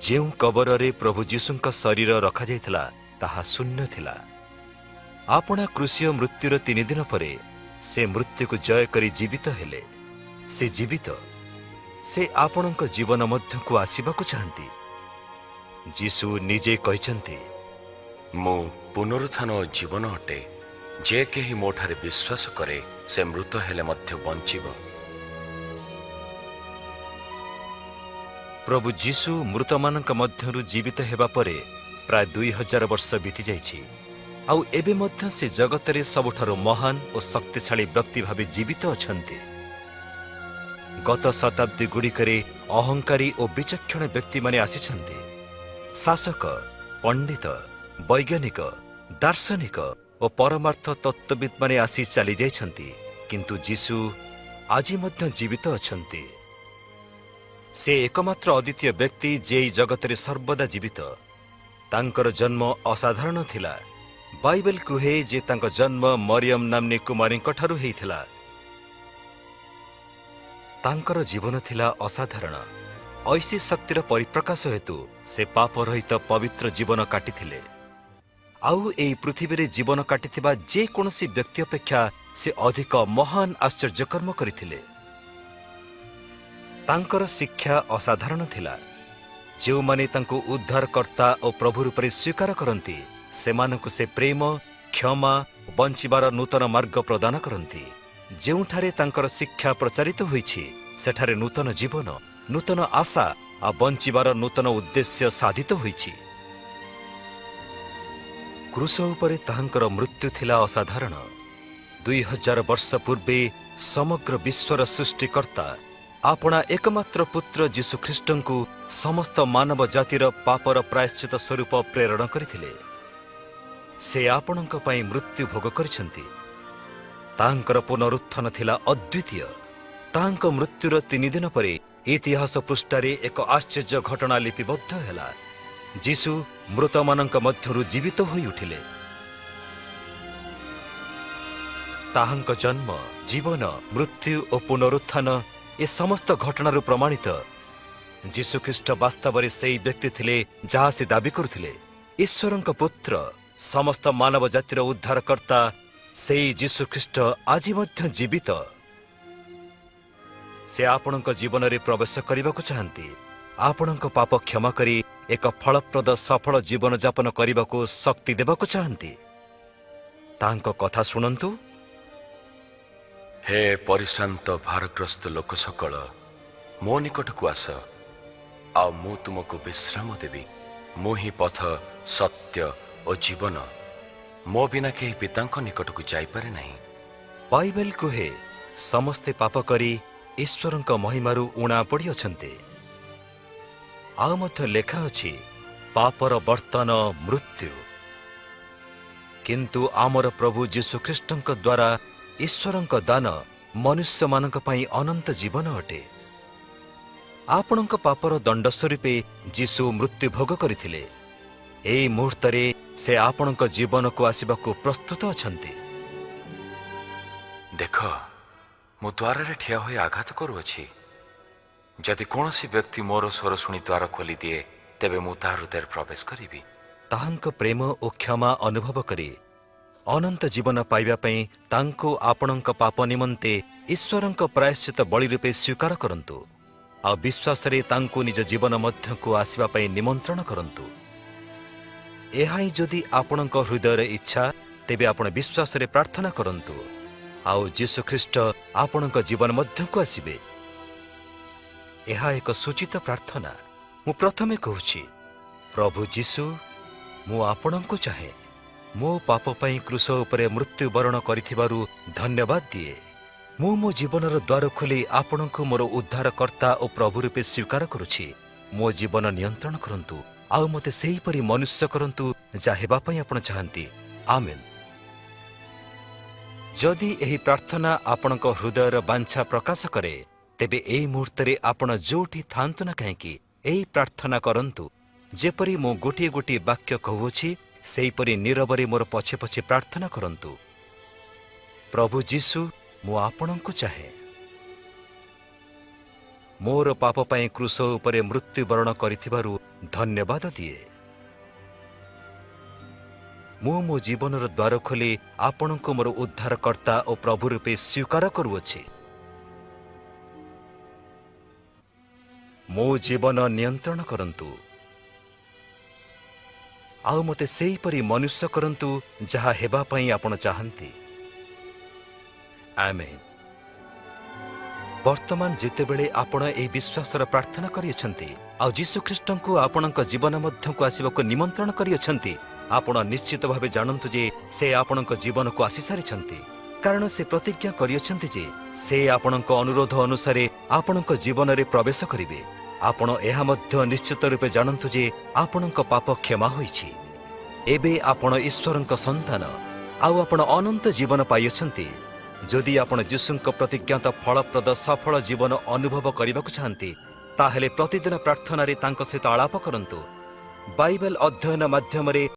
ଯେଉଁ କବରରେ ପ୍ରଭୁ ଯୀଶୁଙ୍କ ଶରୀର ରଖାଯାଇଥିଲା ତାହା ଶୂନ୍ୟ ଥିଲା। ଆପଣା କ୍ରୁଶୀୟ ମୃତ୍ୟୁର 3 ଦିନ ପରେ ସେ ମୃତ୍ୟୁକୁ ଜୟ କରି ଜୀବିତ ହେଲେ। ସେ ଜୀବିତ। ସେ ଆପଣଙ୍କ ଜୀବନ ମଧ୍ୟକୁ ଆସିବାକୁ ଚାହାନ୍ତି। ଯୀଶୁ ନିଜେ କହିଛନ୍ତି, ମୁଁ ପୁନରୁତ୍ଥାନ ଓ ଜୀବନ ଅଟେ। ଯେ କେହି ମୋଠାରେ ବିଶ୍ୱାସ କରେ ସେ ମୃତ ହେଲେ ମଧ୍ୟ ବଞ୍ଚିବ। ପ୍ରଭୁ ଯୀଶୁ ମୃତମାନଙ୍କ ମଧ୍ୟରୁ ଜୀବିତ ହେବା ପରେ ପ୍ରାୟ 2000 ବର୍ଷ ବିତି ଯାଇଛି। ଆଉ ଏବେ ମଧ୍ୟ ସେ ଜଗତରେ ସବୁଠାରୁ ମହାନ ଓ ଶକ୍ତିଶାଳୀ ବ୍ୟକ୍ତି ଭାବେ ଜୀବିତ ଅଛନ୍ତି। ଗତ ଶତାବ୍ଦୀ ଗୁଡ଼ିକରେ ଅହଙ୍କାରୀ ଓ ବିଚକ୍ଷଣ ବ୍ୟକ୍ତିମାନେ ଆସିଛନ୍ତି। ଶାସକ, ପଣ୍ଡିତ, ବୈଜ୍ଞାନିକ, ଦାର୍ଶନିକ ଓ ପରମାର୍ଥ ତତ୍ତ୍ୱବିତ୍ମାନେ ଆସି ଚାଲିଯାଇଛନ୍ତି, କିନ୍ତୁ ଯୀଶୁ ଆଜି ମଧ୍ୟ ଜୀବିତ ଅଛନ୍ତି। ସେ ଏକମାତ୍ର ଅଦ୍ୱିତୀୟ ବ୍ୟକ୍ତି ଯେ ଏହି ଜଗତରେ ସର୍ବଦା ଜୀବିତ। ତାଙ୍କର ଜନ୍ମ ଅସାଧାରଣ ଥିଲା। ବାଇବେଲ କୁହେ ଯେ ତାଙ୍କ ଜନ୍ମ ମରିୟମ ନାମ୍ନୀ କୁମାରୀଙ୍କଠାରୁ ହୋଇଥିଲା। ତାଙ୍କର ଜୀବନ ଥିଲା ଅସାଧାରଣ। ଐଶୀ ଶକ୍ତିର ପରିପ୍ରକାଶ ହେତୁ ସେ ପାପରହିତ ପବିତ୍ର ଜୀବନ କାଟିଥିଲେ। ଆଉ ଏହି ପୃଥିବୀରେ ଜୀବନ କାଟିଥିବା ଯେକୌଣସି ବ୍ୟକ୍ତି ଅପେକ୍ଷା ସେ ଅଧିକ ମହାନ ଆଶ୍ଚର୍ଯ୍ୟକର୍ମ କରିଥିଲେ। ତାଙ୍କର ଶିକ୍ଷା ଅସାଧାରଣ ଥିଲା। ଯେଉଁମାନେ ତାଙ୍କୁ ଉଦ୍ଧାରକର୍ତ୍ତା ଓ ପ୍ରଭୁ ରୂପରେ ସ୍ୱୀକାର କରନ୍ତି ସେମାନଙ୍କୁ ସେ ପ୍ରେମ, କ୍ଷମା, ବଞ୍ଚିବାର ନୂତନ ମାର୍ଗ ପ୍ରଦାନ କରନ୍ତି। ଯେଉଁଠାରେ ତାଙ୍କର ଶିକ୍ଷା ପ୍ରଚାରିତ ହୋଇଛି ସେଠାରେ ନୂତନ ଜୀବନ, ନୂତନ ଆଶା ଆଉ ବଞ୍ଚିବାର ନୂତନ ଉଦ୍ଦେଶ୍ୟ ସାଧିତ ହୋଇଛି। କ୍ରୁଶ ଉପରେ ତାହାଙ୍କର ମୃତ୍ୟୁ ଥିଲା ଅସାଧାରଣ। 2000 ବର୍ଷ ପୂର୍ବେ ସମଗ୍ର ବିଶ୍ୱର ସୃଷ୍ଟିକର୍ତ୍ତା ଆପଣା ଏକମାତ୍ର ପୁତ୍ର ଯୀଶୁଖ୍ରୀଷ୍ଟଙ୍କୁ ସମସ୍ତ ମାନବ ଜାତିର ପାପର ପ୍ରାୟଶ୍ଚିତ ସ୍ୱରୂପ ପ୍ରେରଣ କରିଥିଲେ। ସେ ଆପଣଙ୍କ ପାଇଁ ମୃତ୍ୟୁ ଭୋଗ କରିଛନ୍ତି। ତାଙ୍କର ପୁନରୁତ୍ଥାନ ଥିଲା ଅଦ୍ୱିତୀୟ। ତାଙ୍କ ମୃତ୍ୟୁର 3 ଦିନ ପରେ ଇତିହାସ ପୃଷ୍ଠାରେ ଏକ ଆଶ୍ଚର୍ଯ୍ୟ ଘଟଣା ଲିପିବଦ୍ଧ ହେଲା। ଯୀଶୁ ମୃତମାନଙ୍କ ମଧ୍ୟରୁ ଜୀବିତ ହୋଇ ଉଠିଲେ। ତାହାଙ୍କ ଜନ୍ମ, ଜୀବନ, ମୃତ୍ୟୁ ଓ ପୁନରୁତ୍ଥାନ ଏ ସମସ୍ତ ଘଟଣାରୁ ପ୍ରମାଣିତ ଯୀଶୁଖ୍ରୀଷ୍ଟ ବାସ୍ତବରେ ସେହି ବ୍ୟକ୍ତି ଥିଲେ ଯାହା ସେ ଦାବି କରୁଥିଲେ। ଈଶ୍ୱରଙ୍କ ପୁତ୍ର, ସମସ୍ତ ମାନବ ଜାତିର ଉଦ୍ଧାରକର୍ତ୍ତା ସେହି ଯୀଶୁଖ୍ରୀଷ୍ଟ ଆଜି ମଧ୍ୟ ଜୀବିତ। ସେ ଆପଣଙ୍କ ଜୀବନରେ ପ୍ରବେଶ କରିବାକୁ ଚାହାନ୍ତି। ଆପଣଙ୍କ ପାପ କ୍ଷମା କରି ଏକ ଫଳପ୍ରଦ ସଫଳ ଜୀବନଯାପନ କରିବାକୁ ଶକ୍ତି ଦେବାକୁ ଚାହାନ୍ତି। ତାଙ୍କ କଥା ଶୁଣନ୍ତୁ। ହେ ପରିଶ୍ରାନ୍ତ ଭାରଗ୍ରସ୍ତ ଲୋକ ସକଳ, ମୋ ନିକଟକୁ ଆସ, ଆଉ ମୁଁ ତୁମକୁ ବିଶ୍ରାମ ଦେବି। ମୁଁ ହିଁ ପଥ, ସତ୍ୟ ଓ ଜୀବନ। ମୋ ବିନା କେହି ପିତାଙ୍କ ନିକଟକୁ ଯାଇପାରେ ନାହିଁ। ବାଇବେଲ କୁହେ ସମସ୍ତେ ପାପ କରି ଈଶ୍ୱରଙ୍କ ମହିମାରୁ ଉଣା ପଡ଼ିଅଛନ୍ତି। ଆଉ ମଧ୍ୟ ଲେଖା ଅଛି ପାପର ବର୍ତ୍ତନ ମୃତ୍ୟୁ। କିନ୍ତୁ ଆମର ପ୍ରଭୁ ଯୀଶୁଖ୍ରୀଷ୍ଟଙ୍କ ଦ୍ୱାରା ଈଶ୍ୱରଙ୍କ ଦାନ ମନୁଷ୍ୟମାନଙ୍କ ପାଇଁ ଅନନ୍ତ ଜୀବନ ଅଟେ। ଆପଣଙ୍କ ପାପର ଦଣ୍ଡ ସ୍ୱରୂପେ ଯୀଶୁ ମୃତ୍ୟୁ ଭୋଗ କରିଥିଲେ। ଏହି ମୁହୂର୍ତ୍ତରେ ସେ ଆପଣଙ୍କ ଜୀବନକୁ ଆସିବାକୁ ପ୍ରସ୍ତୁତ ଅଛନ୍ତି। ଦେଖ, ମୁଁ ଦ୍ୱାରରେ ଠିଆ ହୋଇ ଆଘାତ କରୁଅଛି। ଯଦି କୌଣସି ବ୍ୟକ୍ତି ମୋର ସ୍ୱର ଶୁଣି ଦ୍ୱାର ଖୋଲିଦିଏ, ତେବେ ମୁଁ ତାହା ହୃଦୟରେ ପ୍ରବେଶ କରିବି। ତାହାଙ୍କ ପ୍ରେମ ଓ କ୍ଷମା ଅନୁଭବ କରି ଅନନ୍ତ ଜୀବନ ପାଇବା ପାଇଁ ତାଙ୍କୁ ଆପଣଙ୍କ ପାପ ନିମନ୍ତେ ଈଶ୍ୱରଙ୍କ ପ୍ରାୟଶ୍ଚିତ ବଳି ରୂପେ ସ୍ୱୀକାର କରନ୍ତୁ। ଆଉ ବିଶ୍ୱାସରେ ତାଙ୍କୁ ନିଜ ଜୀବନ ମଧ୍ୟକୁ ଆସିବା ପାଇଁ ନିମନ୍ତ୍ରଣ କରନ୍ତୁ। ଏହା ହିଁ ଯଦି ଆପଣଙ୍କ ହୃଦୟର ଇଚ୍ଛା, ତେବେ ଆପଣ ବିଶ୍ୱାସରେ ପ୍ରାର୍ଥନା କରନ୍ତୁ, ଆଉ ଯୀଶୁଖ୍ରୀଷ୍ଟ ଆପଣଙ୍କ ଜୀବନ ମଧ୍ୟକୁ ଆସିବେ। ଏହା ଏକ ସୂଚିତ ପ୍ରାର୍ଥନା। ମୁଁ ପ୍ରଥମେ କହୁଛି, ପ୍ରଭୁ ଯୀଶୁ, ମୁଁ ଆପଣଙ୍କୁ ଚାହେଁ। ମୋ ପାପ ପାଇଁ କ୍ରୁଶ ଉପରେ ମୃତ୍ୟୁବରଣ କରିଥିବାରୁ ଧନ୍ୟବାଦ ଦିଏ। ମୁଁ ମୋ ଜୀବନର ଦ୍ୱାର ଖୋଲି ଆପଣଙ୍କୁ ମୋର ଉଦ୍ଧାରକର୍ତ୍ତା ଓ ପ୍ରଭୁ ରୂପେ ସ୍ୱୀକାର କରୁଛି। ମୋ ଜୀବନ ନିୟନ୍ତ୍ରଣ କରନ୍ତୁ, ଆଉ ମୋତେ ସେହିପରି ମନୁଷ୍ୟ କରନ୍ତୁ ଯାହା ହେବା ପାଇଁ ଆପଣ ଚାହାନ୍ତି। ଆମେନ୍। ଯଦି ଏହି ପ୍ରାର୍ଥନା ଆପଣଙ୍କ ହୃଦୟର ବାଞ୍ଛା ପ୍ରକାଶ କରେ, ତେବେ ଏହି ମୁହୂର୍ତ୍ତରେ ଆପଣ ଯୋଉଠି ଥାଆନ୍ତୁ ନା କାହିଁକି ଏହି ପ୍ରାର୍ଥନା କରନ୍ତୁ। ଯେପରି ମୁଁ ଗୋଟିଏ ଗୋଟିଏ ବାକ୍ୟ କହୁଅଛି, ସେହିପରି ନୀରବରେ ମୋର ପଛେ ପଛେ ପ୍ରାର୍ଥନା କରନ୍ତୁ। ପ୍ରଭୁ ଯୀଶୁ, ମୁଁ ଆପଣଙ୍କୁ ଚାହେଁ। मोर पाप ପାଇଁ क्रूस उपरे मृत्युवरण କରିଥିବାରୁ ଧନ୍ୟବାଦ ଦିଏ। ମୁଁ ମୋ ଜୀବନର ଦ୍ୱାର ଖୋଲି ଆପଣଙ୍କୁ ମୋର ଉଦ୍ଧାରକର୍ତ୍ତା ଓ ପ୍ରଭୁ ରୂପେ ସ୍ୱୀକାର କରୁଅଛି। ମୋ ଜୀବନ ନିୟନ୍ତ୍ରଣ କରନ୍ତୁ ଆଉ ମୋତେ ସେହିପରି ମନୁଷ୍ୟ କରନ୍ତୁ ଯାହା ହେବା ପାଇଁ ଆପଣ ଚାହାନ୍ତି। ଆମେନ୍। ବର୍ତ୍ତମାନ ଯେତେବେଳେ ଆପଣ ଏହି ବିଶ୍ୱାସର ପ୍ରାର୍ଥନା କରିଅଛନ୍ତି ଆଉ ଯୀଶୁଖ୍ରୀଷ୍ଟଙ୍କୁ ଆପଣଙ୍କ ଜୀବନ ମଧ୍ୟକୁ ଆସିବାକୁ ନିମନ୍ତ୍ରଣ କରିଅଛନ୍ତି, ଆପଣ ନିଶ୍ଚିତ ଭାବେ ଜାଣନ୍ତୁ ଯେ ସେ ଆପଣଙ୍କ ଜୀବନକୁ ଆସିସାରିଛନ୍ତି, କାରଣ ସେ ପ୍ରତିଜ୍ଞା କରିଅଛନ୍ତି ଯେ ସେ ଆପଣଙ୍କ ଅନୁରୋଧ ଅନୁସାରେ ଆପଣଙ୍କ ଜୀବନରେ ପ୍ରବେଶ କରିବେ। ଆପଣ ଏହା ମଧ୍ୟ ନିଶ୍ଚିତ ରୂପେ ଜାଣନ୍ତୁ ଯେ ଆପଣଙ୍କ ପାପ କ୍ଷମା ହୋଇଛି। ଏବେ ଆପଣ ଈଶ୍ୱରଙ୍କ ସନ୍ତାନ ଆଉ ଆପଣ ଅନନ୍ତ ଜୀବନ ପାଇଅଛନ୍ତି। ଯଦି ଆପଣ ଯୀଶୁଙ୍କ ପ୍ରତିଜ୍ଞାତ ଫଳପ୍ରଦ ସଫଳ ଜୀବନ ଅନୁଭବ କରିବାକୁ ଚାହାନ୍ତି, ତାହେଲେ ପ୍ରତିଦିନ ପ୍ରାର୍ଥନାରେ ତାଙ୍କ ସହିତ ଆଳାପ କରନ୍ତୁ। ବାଇବେଲ ଅଧ୍ୟୟନ ମାଧ୍ୟମରେ